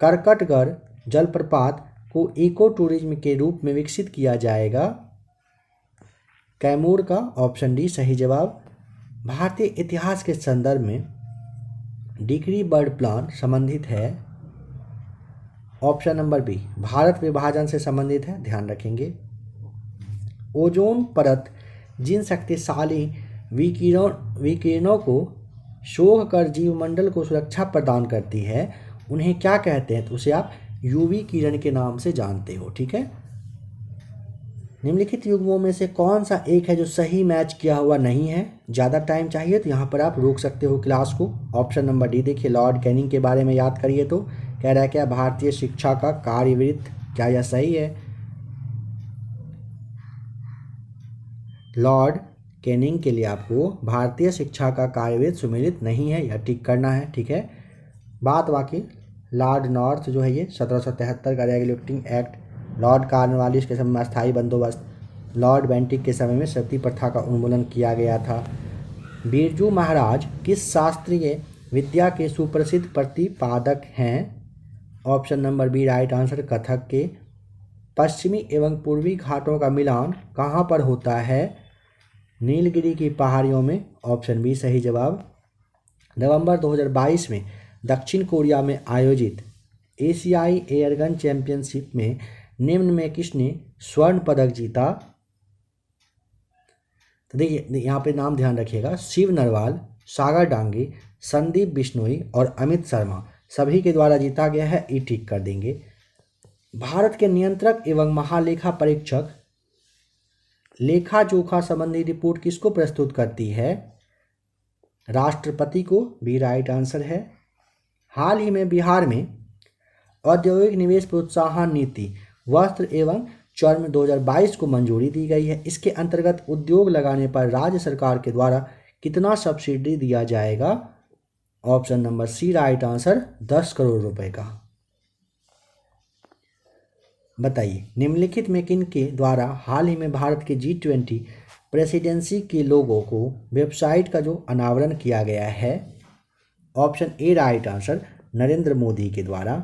करकटगढ़ जलप्रपात को इको टूरिज्म के रूप में विकसित किया जाएगा, कैमूर का, ऑप्शन डी सही जवाब। भारतीय इतिहास के संदर्भ में डिक्री बर्ड प्लान संबंधित है, ऑप्शन नंबर बी भारत विभाजन से संबंधित है, ध्यान रखेंगे। ओजोन परत जिन शक्तिशाली विकिरणों को शोध कर जीवमंडल को सुरक्षा प्रदान करती है, उन्हें क्या कहते हैं, तो उसे आप यूवी किरण के नाम से जानते हो। ठीक है। निम्नलिखित युग्मों में से कौन सा एक है जो सही मैच किया हुआ नहीं है। ज़्यादा टाइम चाहिए तो यहाँ पर आप रोक सकते हो क्लास को। ऑप्शन नंबर डी देखिए, लॉर्ड कैनिंग के बारे में याद करिए तो कह रहा है क्या भारतीय शिक्षा का कार्यवृत्त, क्या यह सही है। लॉर्ड कैनिंग के लिए आपको भारतीय शिक्षा का कार्यवृत्त सुमेलित नहीं है, यह टिक करना है। ठीक है। बात बाकी लॉर्ड नॉर्थ जो है ये 1773 का रेगुलेटिंग एक्ट, लॉर्ड कॉर्नवालिस के समय में अस्थायी बंदोबस्त, लॉर्ड बेंटिक के समय में सती प्रथा का उन्मूलन किया गया था। बिरजू महाराज किस शास्त्रीय विद्या के सुप्रसिद्ध प्रतिपादक हैं, option number B right answer, Kathak के। पश्चिमी एवं पूर्वी घाटों का मिलान कहाँ पर होता है, नीलगिरी की पहाड़ियों में, ऑप्शन बी सही जवाब। नवंबर 2022 में दक्षिण कोरिया में आयोजित एशियाई एयरगन चैंपियनशिप में निम्न में किसने स्वर्ण पदक जीता, तो देखिए यहाँ पे नाम ध्यान रखिएगा, शिव नरवाल, सागर डांगे, संदीप बिश्नोई और अमित शर्मा, सभी के द्वारा जीता गया है, ई टिक कर देंगे। भारत के नियंत्रक एवं महालेखा परीक्षक लेखा जोखा संबंधी रिपोर्ट किसको प्रस्तुत करती है, राष्ट्रपति को, बी राइट आंसर है। हाल ही में बिहार में औद्योगिक निवेश प्रोत्साहन नीति वस्त्र एवं चर्म 2022 को मंजूरी दी गई है। इसके अंतर्गत उद्योग लगाने पर राज्य सरकार के द्वारा कितना सब्सिडी दिया जाएगा, option number C right answer, 10 crore रुपए का। बताइए निम्नलिखित में किन के द्वारा हाल ही में भारत के G20 प्रेसिडेंसी के लोगों को वेबसाइट का जो अनावरण किया गया है, option A right answer, Narendra Modi के द्वारा।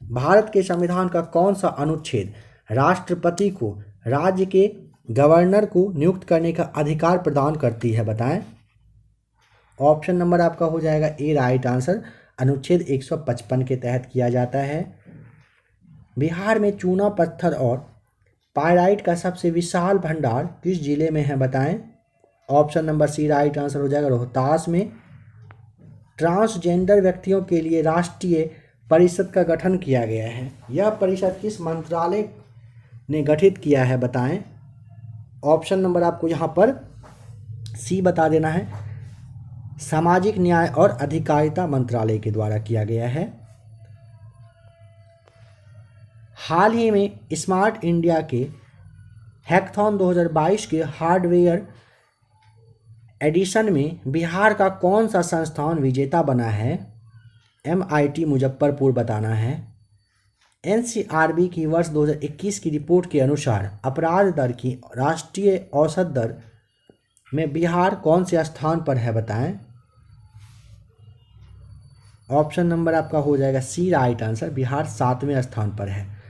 भारत के संविधान का कौन सा अनुच्छेद राष्ट्रपति को राज्य के गवर्नर को नियुक्त करने का अधिकार प्रदान करती है, बताएं। ऑप्शन नंबर आपका हो जाएगा ए राइट आंसर, अनुच्छेद 155 के तहत किया जाता है। बिहार में चूना पत्थर और पायराइट का सबसे विशाल भंडार किस जिले में है, बताएं। Option number C right answer हो जाएगा, रोहतास में। ट्रांसजेंडर व्यक्तियों के लिए राष्ट्रीय परिषद का गठन किया गया है, यह परिषद किस मंत्रालय ने गठित किया है, बताएं। ऑप्शन नंबर आपको यहाँ पर सी बता देना है, सामाजिक न्याय और अधिकारिता मंत्रालय के द्वारा किया गया है। हाल ही में स्मार्ट इंडिया के हैकथॉन 2022 के हार्डवेयर एडिशन में बिहार का कौन सा संस्थान विजेता बना है? MIT मुजफ्फरपुर बताना है। NCRB की वर्ष 2021 की रिपोर्ट के अनुसार अपराध दर की राष्ट्रीय औसत दर में बिहार कौन से स्थान पर है बताएं? ऑप्शन नंबर आपका हो जाएगा सी राइट आंसर, बिहार 7वें स्थान पर है।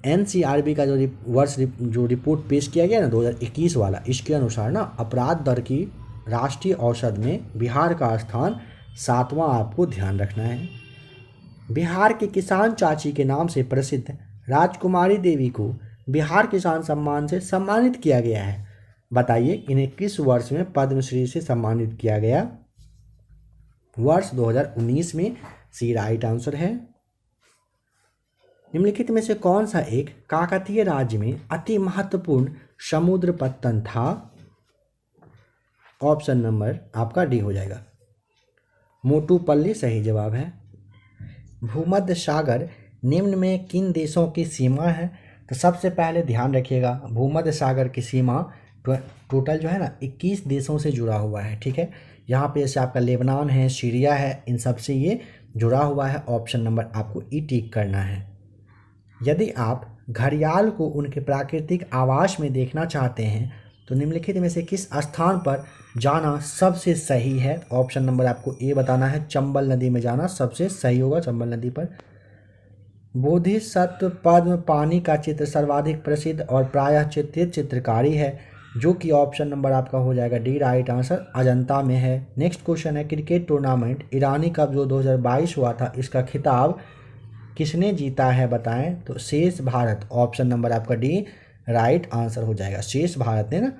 NCRB का जो रिपोर्ट पेश किया गया ना 2021 वाला, इसके अनुसार ना अपराध दर की राष्ट्रीय औसत में बिहार का स्थान 7वां आपको ध्यान रखना है। बिहार के किसान चाची के नाम से प्रसिद्ध राजकुमारी देवी को बिहार किसान सम्मान से सम्मानित किया गया है। बताइए इन्हें किस वर्ष में पद्मश्री से सम्मानित किया गया? वर्ष 2019 में, सी राइट आंसर है। निम्नलिखित में से कौन सा एक काकतीय राज्य में अति महत्वपूर्ण समुद्र पत्तन था? ऑप्शन नंबर आपका डी हो जाएगा, मोटूपल्ली सही जवाब है। भूमध्य सागर निम्न में किन देशों की सीमा है? तो सबसे पहले ध्यान रखिएगा, भूमध्य सागर की सीमा टोटल जो है ना 21 देशों से जुड़ा हुआ है। ठीक है, यहाँ पे जैसे आपका लेबनान है, सीरिया है, इन सब से ये जुड़ा हुआ है। ऑप्शन नंबर आपको ई टिक करना है। यदि आप घड़ियाल को उनके प्राकृतिक आवास में देखना चाहते हैं तो निम्नलिखित में से किस स्थान पर जाना सबसे सही है? ऑप्शन नंबर आपको ए बताना है, चंबल नदी में जाना सबसे सही होगा, चंबल नदी पर। बोधिसत्व पद्म पानी का चित्र सर्वाधिक प्रसिद्ध और प्रायः चित्रित चित्रकारी है, जो कि ऑप्शन नंबर आपका हो जाएगा डी राइट आंसर, अजंता में है। नेक्स्ट क्वेश्चन है, क्रिकेट टूर्नामेंट ईरानी कप जो 2022 हुआ था, इसका खिताब किसने जीता है बताएं? तो शेष भारत, ऑप्शन नंबर आपका डी राइट आंसर हो जाएगा। शेष भारत ने ना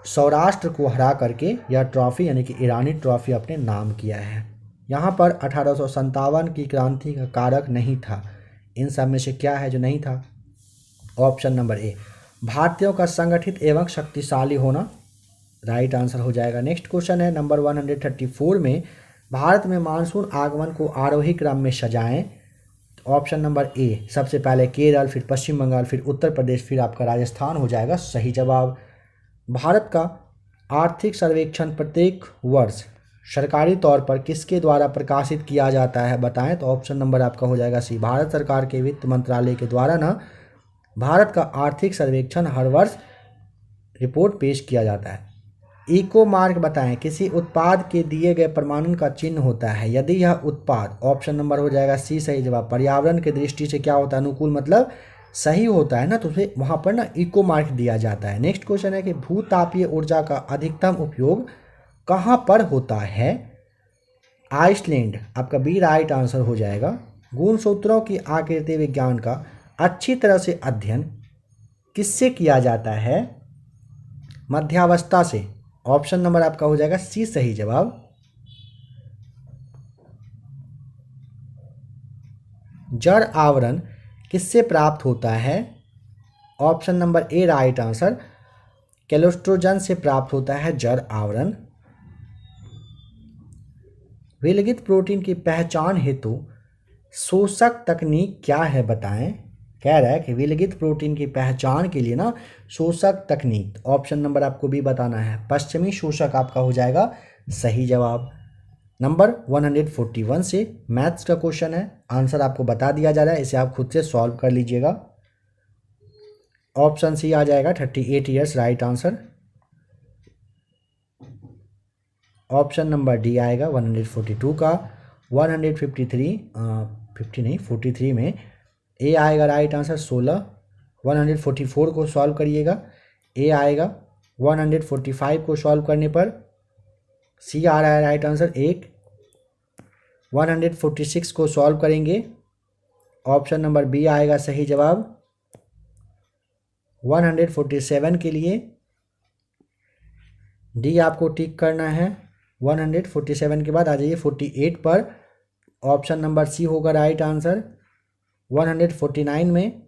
सौराष्ट्र को हरा करके यह ट्रॉफी यानी कि ईरानी ट्रॉफी अपने नाम किया है। यहाँ पर 1857 की क्रांति का कारक नहीं था, इन सब में से क्या है जो नहीं था? ऑप्शन नंबर ए, भारतीयों का संगठित एवं शक्तिशाली होना, राइट आंसर हो जाएगा। नेक्स्ट क्वेश्चन है नंबर 134 में, भारत में मानसून आगमन को आरोही क्रम में सजाएं। ऑप्शन नंबर ए, सबसे पहले केरल, फिर पश्चिम बंगाल, फिर उत्तर प्रदेश, फिर आपका राजस्थान हो जाएगा सही जवाब। भारत का आर्थिक सर्वेक्षण प्रत्येक वर्ष सरकारी तौर पर किसके द्वारा प्रकाशित किया जाता है बताएं? तो ऑप्शन नंबर आपका हो जाएगा सी, भारत सरकार के वित्त मंत्रालय के द्वारा ना भारत का आर्थिक सर्वेक्षण हर वर्ष रिपोर्ट पेश किया जाता है। इको मार्क बताएं, किसी उत्पाद के दिए गए प्रमाणन का चिन्ह होता है यदि यह उत्पाद, ऑप्शन नंबर हो जाएगा सी सही जवाब, पर्यावरण की दृष्टि से क्या होता है? अनुकूल, मतलब सही होता है ना, तो उसे वहाँ पर ना इको मार्क दिया जाता है। नेक्स्ट क्वेश्चन है कि भूतापीय ऊर्जा का अधिकतम उपयोग कहाँ पर होता है? आइसलैंड, आपका बी राइट आंसर हो जाएगा। गुणसूत्रों की आकृति विज्ञान का अच्छी तरह से अध्ययन किससे किया जाता है? मध्यावस्था से, ऑप्शन नंबर आपका हो जाएगा सी सही जवाब। जड़ आवरण किससे प्राप्त होता है? Option number A right answer, कैलोस्ट्रोजन से प्राप्त होता है जड़ आवरण। विलगित प्रोटीन की पहचान हेतु शोषक तकनीक क्या है बताएं? कह रहा है कि विलगित प्रोटीन की पहचान के लिए ना शोषक तकनीक, ऑप्शन नंबर आपको भी बताना है, पश्चिमी शोषक आपका हो जाएगा सही जवाब। नंबर 141 से मैथ्स का क्वेश्चन है, आंसर आपको बता दिया जा रहा है, इसे आप खुद से सॉल्व कर लीजिएगा। ऑप्शन सी आ जाएगा 38 years, right answer. Option number D आएगा 142 का। 43 में ए आएगा राइट आंसर 16। 144 को सॉल्व करिएगा, ए आएगा। 145 को सॉल्व करने पर सी आ रहा है राइट आंसर 1। 146 को सॉल्व करेंगे, ऑप्शन नंबर बी आएगा सही जवाब। 147 के लिए डी आपको टिक करना है। 147 के बाद आ जाइए 48 पर, ऑप्शन नंबर सी होगा राइट आंसर। 149 में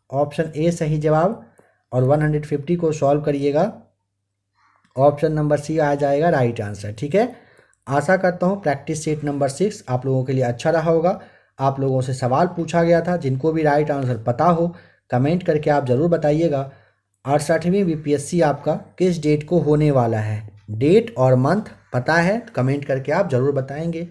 ऑप्शन ए सही जवाब, और 150 को सॉल्व करिएगा, ऑप्शन नंबर सी आ जाएगा राइट आंसर। ठीक है, आशा करता हूँ प्रैक्टिस सेट नंबर 6 आप लोगों के लिए अच्छा रहा होगा। आप लोगों से सवाल पूछा गया था, जिनको भी राइट आंसर पता हो कमेंट करके आप ज़रूर बताइएगा। 68वीं बीपीएससी आपका किस डेट को होने वाला है, डेट और मंथ पता है तो कमेंट करके आप ज़रूर बताएंगे।